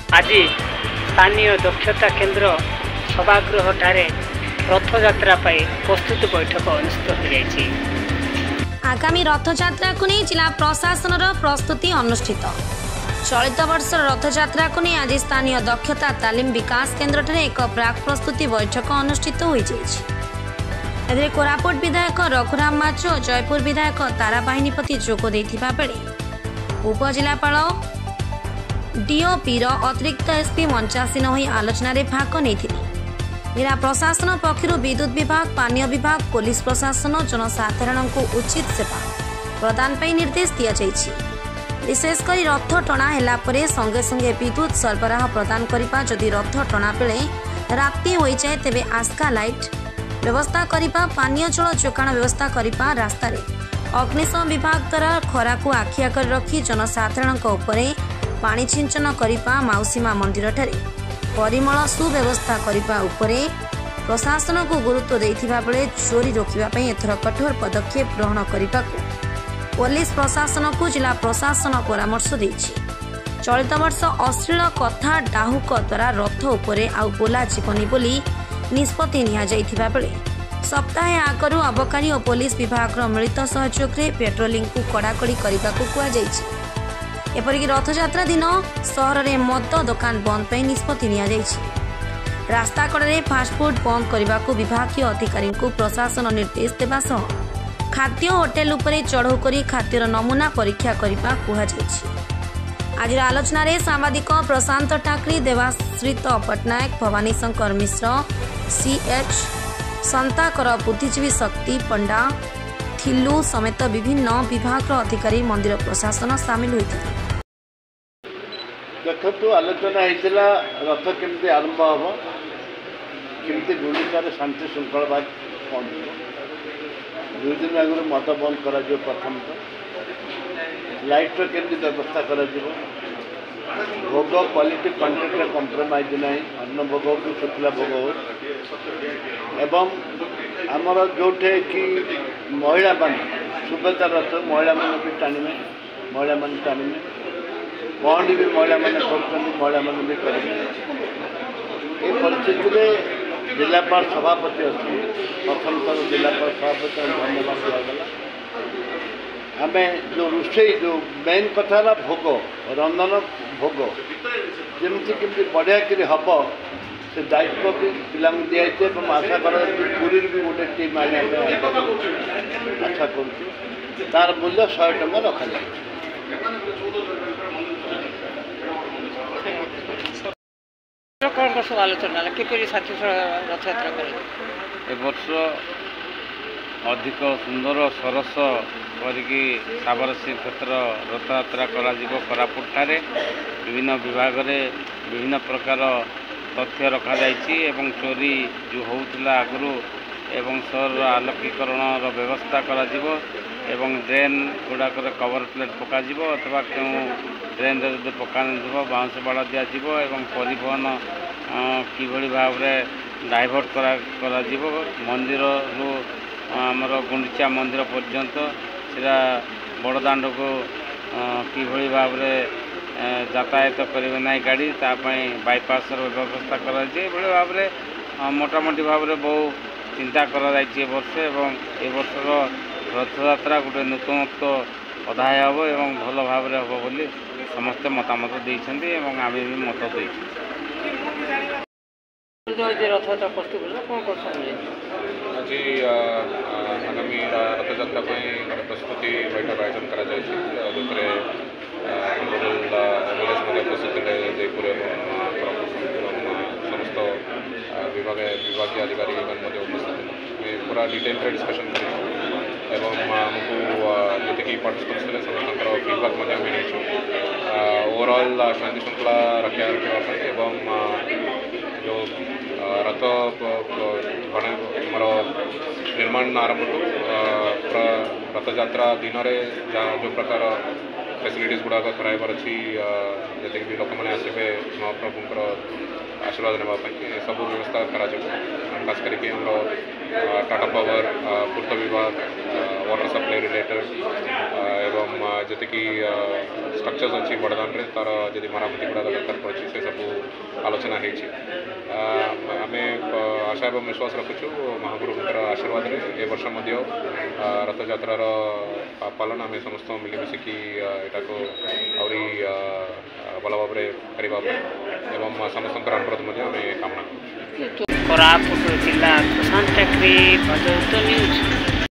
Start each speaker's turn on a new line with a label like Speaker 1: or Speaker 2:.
Speaker 1: आज स्थानीय दक्षता केन्द्र सभागृह रथयात्रा प्रस्तुत बैठक अनुष्ठित हो।
Speaker 2: आगामी रथयात्रा को नहीं जिला प्रशासन प्रस्तुति अनुष्ठित। चलित वर्ष रथयात्रा को नहीं आज स्थानीय दक्षता तालीम विकास केन्द्र एक प्राक प्रस्तुति बैठक अनुष्ठित हो। कोरापुट विधायक रघुराम माचो और जयपुर विधायक तारा बाहिनीपति जोग देथिबा बेले उपजिलापाल डीओपी अतिरिक्त एसपी मंचासीन हो आलोचना भाग नहीं। जिला प्रशासन पक्षर विद्युत विभाग, पानीय विभाग, पुलिस प्रशासन जनसाधारण को उचित सेवा प्रदान पर निर्देश दि जाइछि। विशेषकर रथ टणा हेला परे संगे संगे विद्युत सरबराह प्रदान करने। जदि रथ टणा बेले राति हो जाए तेबे आस्का लाइट व्यवस्था करने, पानीय जल जोगाण व्यवस्था करने, रास्तार अग्निशम विभाग द्वारा खरा को आखिया कर रखी जनसाधारण पानी छिंचन करने, माउसीमा मंदिर ठारे परिमल सुव्यवस्था करने प्रशासन को गुरुत्व देथिबा बेले चोरी रोकने एथर कठोर पदक्षेप ग्रहण करने पुलिस प्रशासन को जिला प्रशासन परामर्श देछि। चलित वर्ष अश्लील कथा डाहुक द्वारा रथ उपरे आउ बोला जीवनी बोली निष्पत्ति निया जाइथिबा बेले सप्ताहे आगरू अबकारी और पुलिस विभाग मिलित सहयोग रे पेट्रोलिंग को कड़ाकड़ी करने को कहुଯାଇଛି। एपरिक रथयात्रा दिन सहर में मद दुकान बंद पर निष्पत्ति निया जाइछि। रास्ता कड़े फास्टफुड बंद करने को विभागीय अधिकारी को प्रशासन निर्देश देवा सह खाद्य होटेल उपरे चढ़ऊ कर खाद्यर नमूना परीक्षा करने कहुଯାଇଛି। आज आलोचना रे सांबादिक प्रशांत ठाकरे, देवाश्रित पट्टनायक, भवानी शंकर मिश्र, सीएच संताकर, बुद्धिजीवी शक्ति पंडा, थिलु समेत विभिन्न विभाग अधिकारी, मंदिर प्रशासन सामिल होते।
Speaker 3: देखो आलोचना होता रथ केमती आरंभ हम केमती गुंडिचार शांति श्रृंखला पहुँच 2 दिन आगे मद बंद कर प्रथम लाइट केमती व्यवस्था कर भोग क्वालिटी कंटेंट कंप्रोमाइज ना अन्न भोग हो शुक्ला भोग हो एवं आमर जोटे कि महिला मान सुभद्रा रथ महिला मान भी टाणिमे, महिला मान टाणिमे, पहंडी भी महिला मैंने महिला मैंने भी करेंगे। ये परिस्थिति में जिलापाल सभापति अच्छी प्रथम थर जिलापाल सभापति धन्यवाद दिगला। आम जो रोषे जो मेन कथा भोग रंधन भोग जमी केमती बढ़िया कि हम से दायित्व भी पिला दिखाई आशा कर पुरी भी गोटे टीम आने आशा कर तार मूल्य 100 टଙ୍କା रखा जाए।
Speaker 1: कौन सब आलोचना किपरि साथी रथयात्रा कर
Speaker 4: वर्ष अधिक सुंदर सरस करके साबर श्रीक्षेत्र रथयात्रा कोरापुट ठारे विभिन्न विभाग रे विभिन्न प्रकार तथ्य रखा एवं चोरी जो होउतला आगु एवं सहर आलोकीकरण व्यवस्था करा एवं ड्रेन गुड़ाक कवर प्लेट पका अथवा क्यों ड्रेन जो पका बाउंस बाड़ दिज्व एवं परिवहन किभली भाव में डाइवर्ट करा मंदिर रु आमर गुंडीचा मंदिर पर्यंत सीधा बड़दाण्ड को किभली भाव में यातायात करेंगे ना गाड़ी बाईपास व्यवस्था कर भाव में मोटामोटी भाव में बहु चिंता कर वर्ष एवं ए वर्षर रथयात्रा गोटे नूतनत्व अधाय हम एवं भल भाव में हम बोली समस्ते मतामत देते आम भी मत दे
Speaker 1: रथयात्रा प्रस्तुत कौन कौन
Speaker 5: आज आगामी रथयात्रा गोटे प्रस्तुति बैठक आयोजन कर उपस्थित जयपुर समस्त विभागीय अधिकारी उपस्थित पूरा डिटेल डिस्कसन कर जी पार्टिसिपेंट्स थे समस्त फीडबैक मिली ओवरऑल शांति श्रृंखला रखापी एवं जो रथ निर्माण आरंभ रथयात्रा दिन में जो प्रकार फैसिलिटीज गुड़ाक कराइबार अच्छी जैसे कि लोक मैंने आसवे महाप्रभुंर आशीर्वाद नापी सब व्यवस्था खास करके टाटा पावर पूर्त विभाग वाटर सप्लाई रिलेटेड एवं जी स्ट्रक्चर्स अच्छी बड़दान रे तार जदि मरामती गुड़ा दरकार पड़े से सब आलोचना आम आशा एवं विश्वास रखुचु महाप्रभुंर आशीर्वाद रे ए वर्ष रथ यात्रार पालन आम समस्त मिलमिशिकी यहाँ को आहरी भल भाव करने एवं समस्त अनुरोध आम कामना
Speaker 1: कोरापुट जिला प्रशांत टेक्री भद्रत न्यूज।